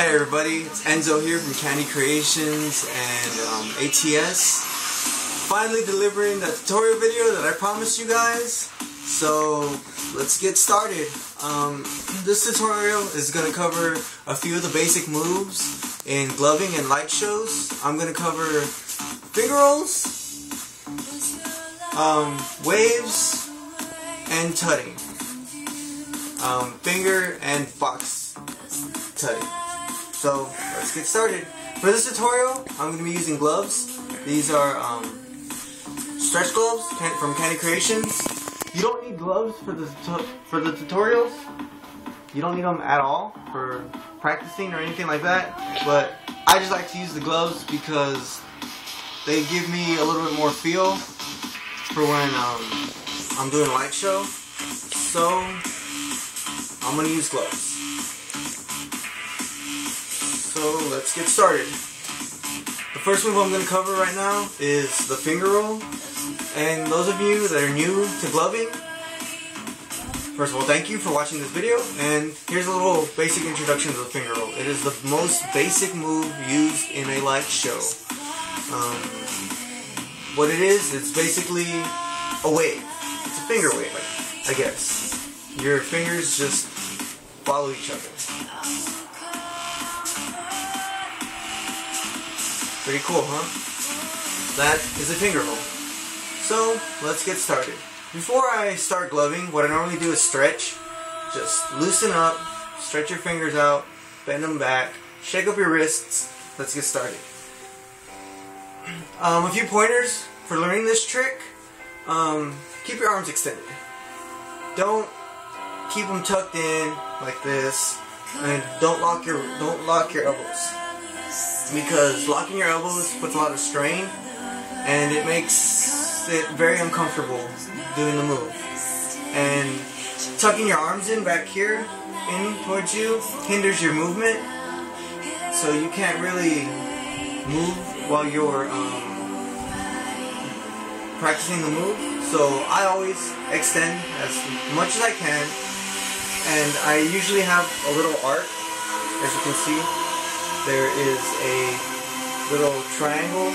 Hey everybody, it's Enzo here from Candy Creations and ATS. Finally delivering that tutorial video that I promised you guys. So let's get started. This tutorial is going to cover a few of the basic moves in gloving and light shows. I'm going to cover finger rolls, waves, and tutting. Finger and box tutting. So let's get started. For this tutorial, I'm going to be using gloves. These are stretch gloves from Candy Creations. You don't need gloves for the tutorials. You don't need them at all for practicing or anything like that. But I just like to use the gloves because they give me a little bit more feel for when I'm doing a light show. So I'm going to use gloves. So let's get started. The first move I'm going to cover right now is the finger roll. And those of you that are new to gloving, first of all, thank you for watching this video. And here's a little basic introduction to the finger roll. It is the most basic move used in a light show. What it is, it's basically a wave. It's a finger wave, I guess. Your fingers just follow each other. Pretty cool, huh? That is a finger roll. So, let's get started. Before I start gloving, what I normally do is stretch. Just loosen up, stretch your fingers out, bend them back, shake up your wrists. Let's get started. A few pointers for learning this trick. Keep your arms extended. Don't keep them tucked in like this, and don't lock your elbows. Because locking your elbows puts a lot of strain, and it makes it very uncomfortable doing the move. And tucking your arms in back here, in towards you, hinders your movement, so you can't really move while you're practicing the move. So I always extend as much as I can, and I usually have a little arc, as you can see. There is a little triangle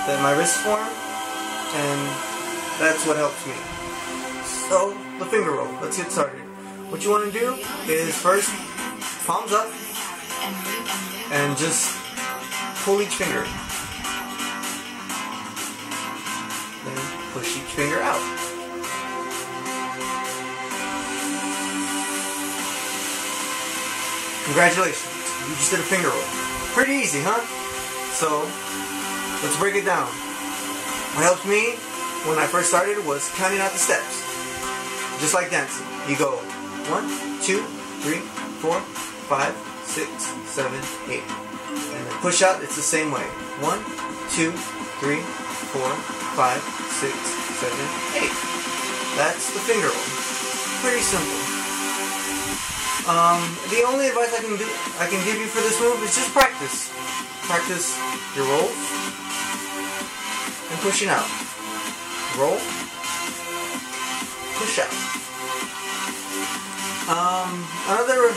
that my wrists form, and that's what helps me. So, the finger roll. Let's get started. What you want to do is first, palms up, and just pull each finger. Then push each finger out. Congratulations. You just did a finger roll. Pretty easy, huh? So, let's break it down. What helped me when I first started was counting out the steps. Just like dancing. You go 1, 2, 3, 4, 5, 6, 7, 8. And then push out, it's the same way. 1, 2, 3, 4, 5, 6, 7, 8. That's the finger roll. Pretty simple. The only advice I can give you for this move is just practice. Practice your rolls and pushing out. Roll, push out. Another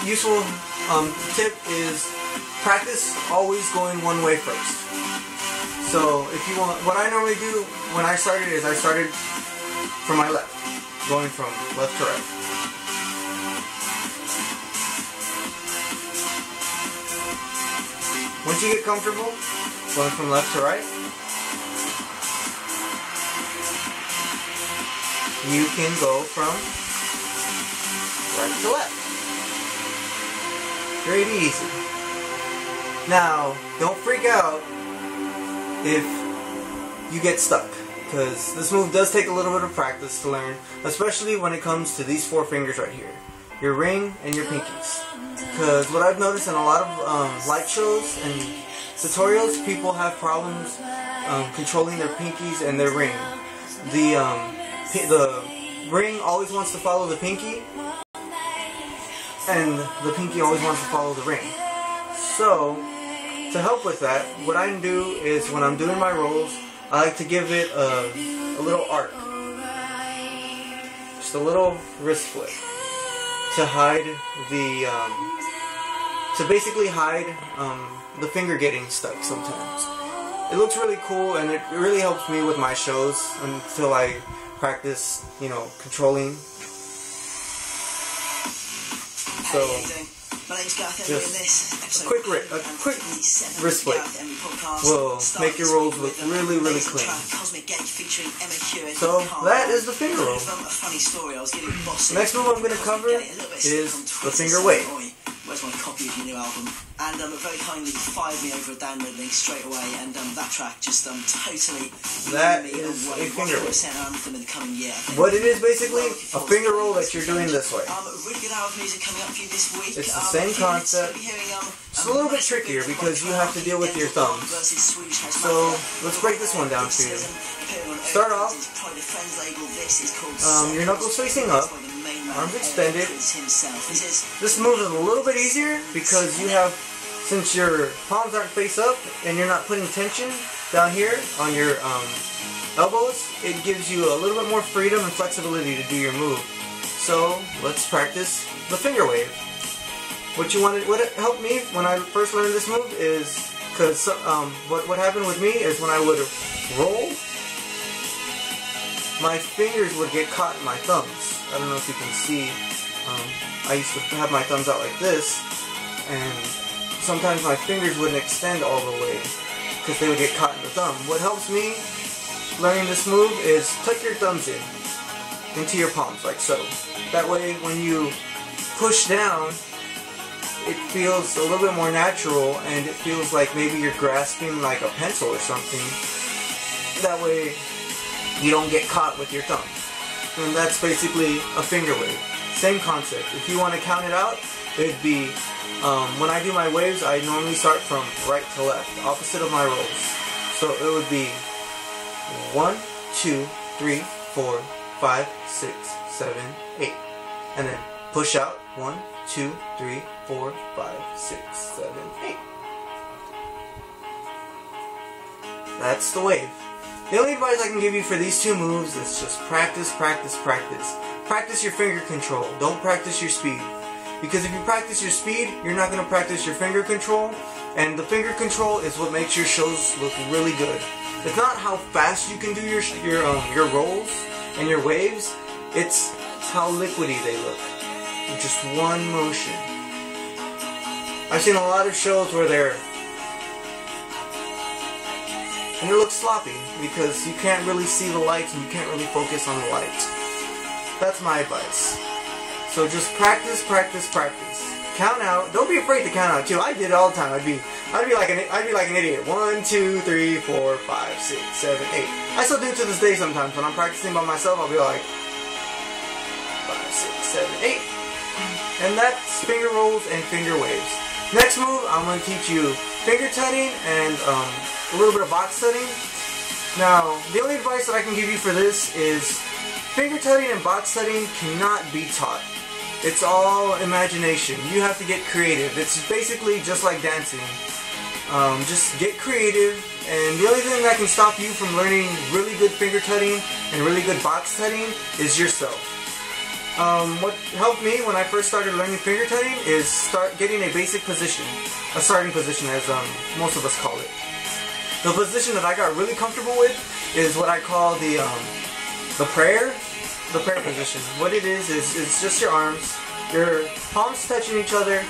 useful tip is practice always going one way first. So if you want, what I normally do when I started is I started from my left, going from left to right. Once you get comfortable going from left to right, you can go from right to left. Very easy. Now, don't freak out if you get stuck, because this move does take a little bit of practice to learn, especially when it comes to these 4 fingers right here. Your ring and your pinkies. Because what I've noticed in a lot of light shows and tutorials, people have problems controlling their pinkies and their ring. The ring always wants to follow the pinky, and the pinky always wants to follow the ring. So, to help with that, what I do is when I'm doing my rolls, I like to give it a little arc. Just a little wrist flip to hide to basically hide the finger getting stuck sometimes. It looks really cool, and it really helps me with my shows until I practice, you know, controlling. So, just a quick wrist flip will make your rolls look really, really clean. So that is the finger roll. Next move I'm going to cover is the finger wave. Where's my copy of your new album? And very kindly fired me over a download link straight away, and that track just totally. That is a finger wave. What it is basically, a finger roll that you're doing this way. Really good hour of music coming up for you this week. It's the same concept. It's a little bit trickier because you have to deal with your thumbs. So let's break this one down for you. Start off, your knuckles facing up, arms extended. This move is a little bit easier because you have, since your palms aren't face up and you're not putting tension down here on your elbows, it gives you a little bit more freedom and flexibility to do your move. So let's practice the finger wave. What helped me when I first learned this move is because what happened with me is when I would roll, my fingers would get caught in my thumbs. I don't know if you can see. I used to have my thumbs out like this, and sometimes my fingers wouldn't extend all the way because they would get caught in the thumb. What helps me learning this move is tuck your thumbs into your palms like so. That way when you push down, it feels a little bit more natural, and it feels like maybe you're grasping like a pencil or something. That way you don't get caught with your thumb. And that's basically a finger wave. Same concept. If you want to count it out, it'd be, when I do my waves, I normally start from right to left, opposite of my rolls. So it would be 1, 2, 3, 4, 5, 6, 7, 8. And then push out 1, 2, 3, 4, 5, 6, 7, 8. That's the wave. The only advice I can give you for these two moves is just practice, practice, practice. Practice your finger control. Don't practice your speed. Because if you practice your speed, you're not going to practice your finger control. And the finger control is what makes your shows look really good. It's not how fast you can do your rolls and your waves. It's how liquidy they look. In just one motion. I've seen a lot of shows where and it looks sloppy because you can't really see the lights and you can't really focus on the lights. That's my advice. So just practice, practice, practice. Count out. Don't be afraid to count out too. I did it all the time. I'd be like an idiot. 1, 2, 3, 4, 5, 6, 7, 8. I still do it to this day sometimes. When I'm practicing by myself, I'll be like 5, 6, 7, 8. And that's finger rolls and finger waves. Next move, I'm going to teach you finger tutting and a little bit of box tutting. Now, the only advice that I can give you for this is finger tutting and box tutting cannot be taught. It's all imagination. You have to get creative. It's basically just like dancing. Just get creative, and the only thing that can stop you from learning really good finger tutting and really good box tutting is yourself. What helped me when I first started learning finger tutting is start getting a basic position, a starting position as most of us call it. The position that I got really comfortable with is what I call the prayer position. What it is it's just your arms, your palms touching each other,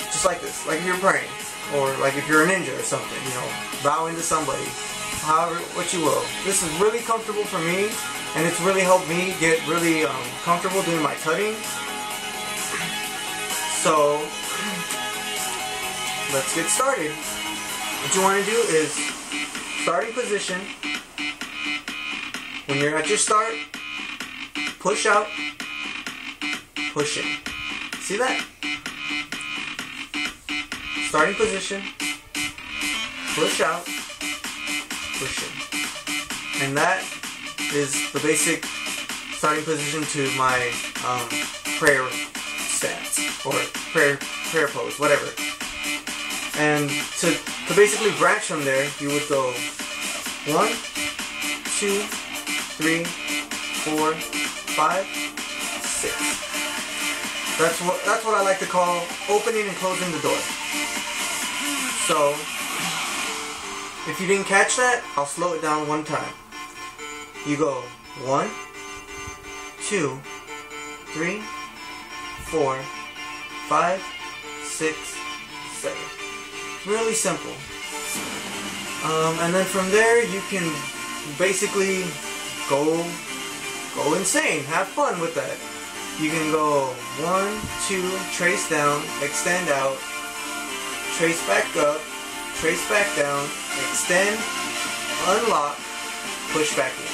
just like this, like if you're praying, or like if you're a ninja or something, you know, bowing to somebody, however, what you will. This is really comfortable for me, and it's really helped me get really comfortable doing my tutting. So let's get started. What you want to do is starting position. When you're at your start, push out, push in. See that? Starting position, push out, push in. And that is the basic starting position to my prayer stance or prayer pose, whatever. And to basically branch from there, you would go 1, 2, 3, 4, 5, 6. That's what I like to call opening and closing the door. So, if you didn't catch that, I'll slow it down one time. You go 1, 2, 3, 4, 5, 6, 7. Really simple. And then from there you can basically go insane. Have fun with that. You can go 1, 2, trace down, extend out, trace back up, trace back down, extend, unlock, push back in.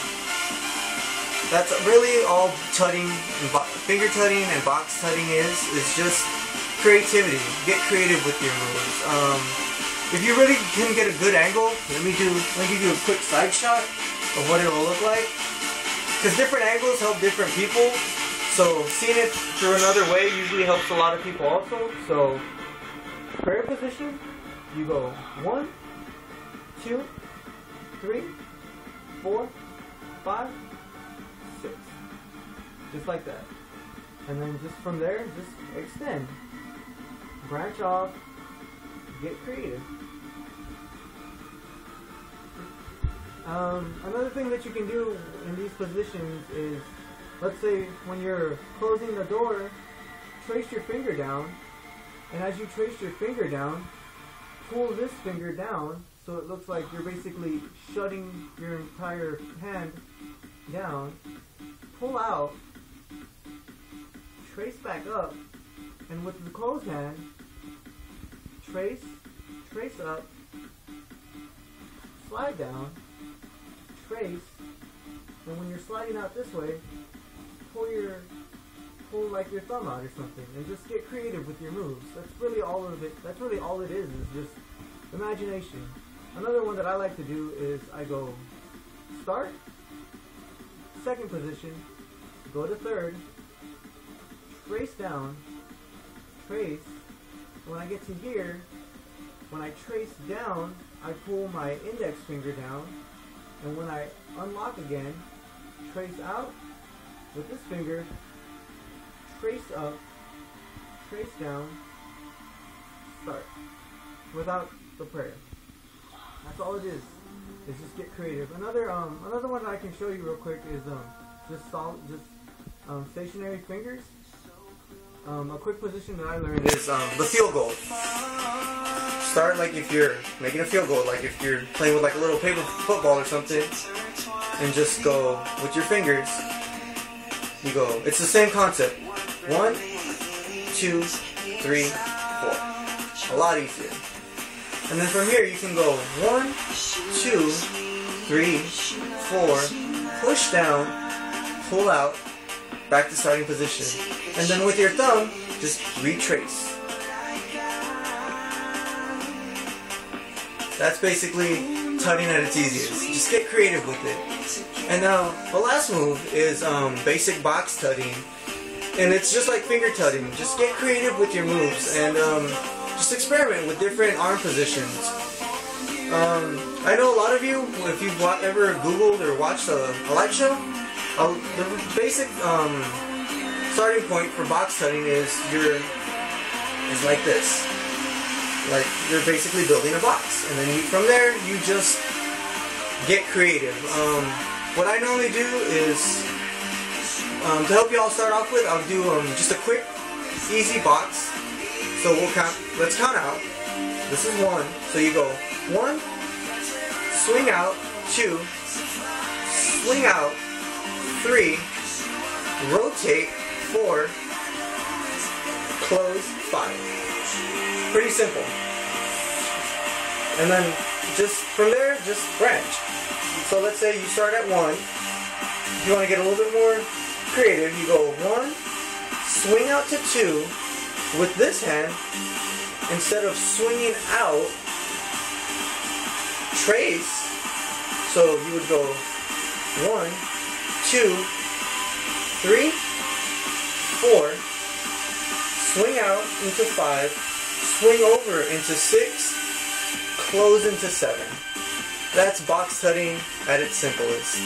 That's really all tutting, finger tutting and box tutting is just creativity. Get creative with your moves. If you really can get a good angle, let me give you a quick side shot of what it will look like. Because different angles help different people. So seeing it through another way usually helps a lot of people also. So prayer position, you go 1, 2, 3, 4, 5, 6. Just like that. And then just from there, just extend. Branch off. Get creative. Another thing that you can do in these positions is, let's say when you're closing the door, trace your finger down, and as you trace your finger down, pull this finger down so it looks like you're basically shutting your entire hand down. Pull out, trace back up, and with the closed hand, trace up, slide down, trace, and when you're sliding out this way, pull like your thumb out or something, and just get creative with your moves. That's really all of it. That's really all it is just imagination. Another one that I like to do is I go start, second position, go to third, trace down, trace. When I get to here, when I trace down, I pull my index finger down, and when I unlock again, trace out with this finger, trace up, trace down, start. Without the prayer. That's all it is just get creative. Another one that I can show you real quick is stationary fingers. A quick position that I learned is the field goal. Start like if you're making a field goal, like if you're playing with like a little paper football or something, and just go with your fingers. You go. It's the same concept. 1, 2, 3, 4. A lot easier. And then from here you can go 1, 2, 3, 4. Push down, pull out, back to starting position. And then with your thumb, just retrace. That's basically tutting at its easiest. Just get creative with it. And now, the last move is basic box tutting. And it's just like finger tutting. Just get creative with your moves and just experiment with different arm positions. I know a lot of you, if you've ever Googled or watched a live show, the basic starting point for box tutting is like this. Like you're basically building a box, and then from there you just get creative. What I normally do is to help you all start off with, I'll do just a quick, easy box. So let's count out. This is 1. So you go 1, swing out, 2, swing out, 3, rotate, 4, close, 5. Pretty simple. And then just from there, just branch. So let's say you start at 1. If you want to get a little bit more creative, you go 1, swing out to 2. With this hand, instead of swinging out, trace. So you would go 1, 2, 3, 4, swing out into 5, swing over into 6, close into 7. That's box tutting at its simplest.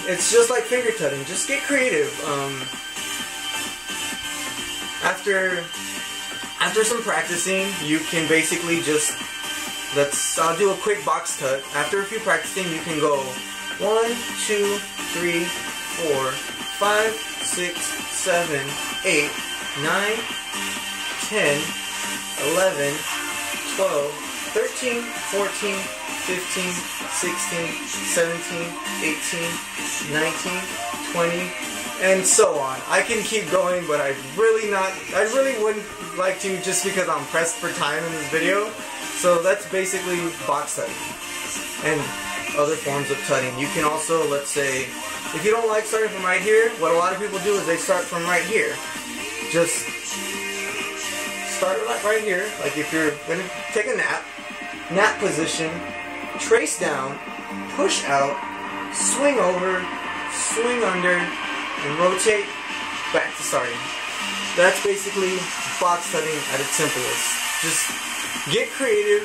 It's just like finger tutting. Just get creative. after some practicing, you can basically just, I'll do a quick box tut. After a few practicing, you can go 1, 2, 3, 4, 5, 6, 7, 8, 9, 10, 11, 12, 13, 14, 15, 16, 17, 18, 19, 20, and so on. I can keep going, but I really wouldn't like to, just because I'm pressed for time in this video. So that's basically box tutting and other forms of tutting. You can also, let's say, if you don't like starting from right here, what a lot of people do is they start from right here. Just start right here, like if you're going to take a nap position, trace down, push out, swing over, swing under, and rotate back to starting. That's basically box tutting at its simplest. Just get creative.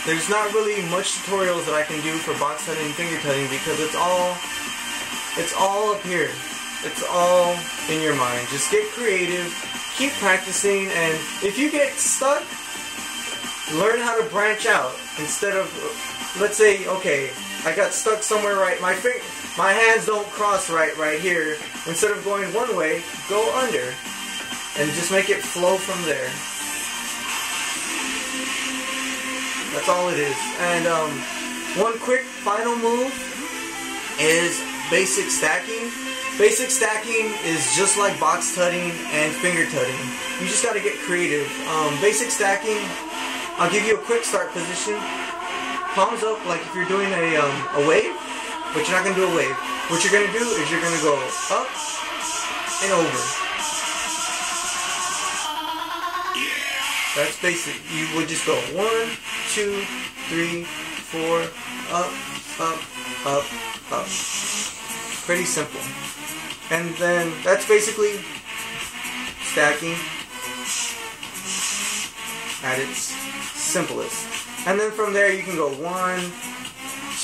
There's not really much tutorials that I can do for box tutting and finger tutting because it's all up here. It's all in your mind. Just get creative, keep practicing, and if you get stuck, learn how to branch out. Instead of, let's say, okay, I got stuck somewhere right, my hands don't cross right here. Instead of going one way, go under, and just make it flow from there. That's all it is. And one quick final move is basic stacking. Basic stacking is just like box tutting and finger tutting. You just gotta get creative. Basic stacking, I'll give you a quick start position. Palms up, like if you're doing a wave, but you're not gonna do a wave. What you're gonna do is you're gonna go up and over. That's basic. You would just go 1, 2, 3, 4, up, up, up, up. Pretty simple. And then that's basically stacking at its simplest. And then from there you can go 1,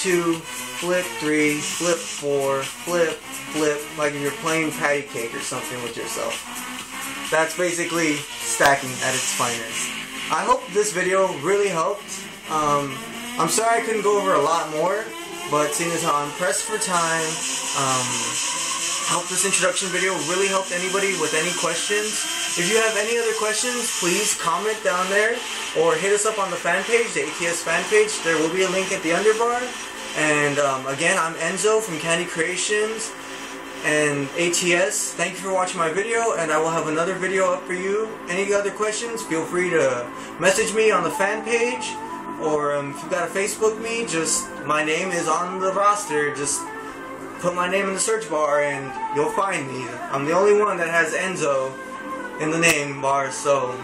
2, flip 3, flip 4, flip, flip, like if you're playing patty cake or something with yourself. That's basically stacking at its finest. I hope this video really helped. I'm sorry I couldn't go over a lot more, but seeing as how I'm pressed for time, I hope this introduction video really helped anybody with any questions. If you have any other questions, please comment down there or hit us up on the fan page, the ATS fan page. There will be a link at the underbar. And again, I'm Enzo from Candy Creations and ATS. Thank you for watching my video, and I will have another video up for you. Any other questions, feel free to message me on the fan page, or if you've got to Facebook me, just my name is on the roster. Just put my name in the search bar and you'll find me. I'm the only one that has Enzo in the name bar. So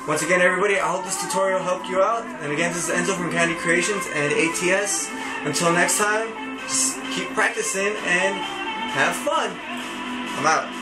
once again, everybody, I hope this tutorial helped you out. And again, this is Enzo from Candy Creations and ATS. Until next time, just keep practicing and have fun. I'm out.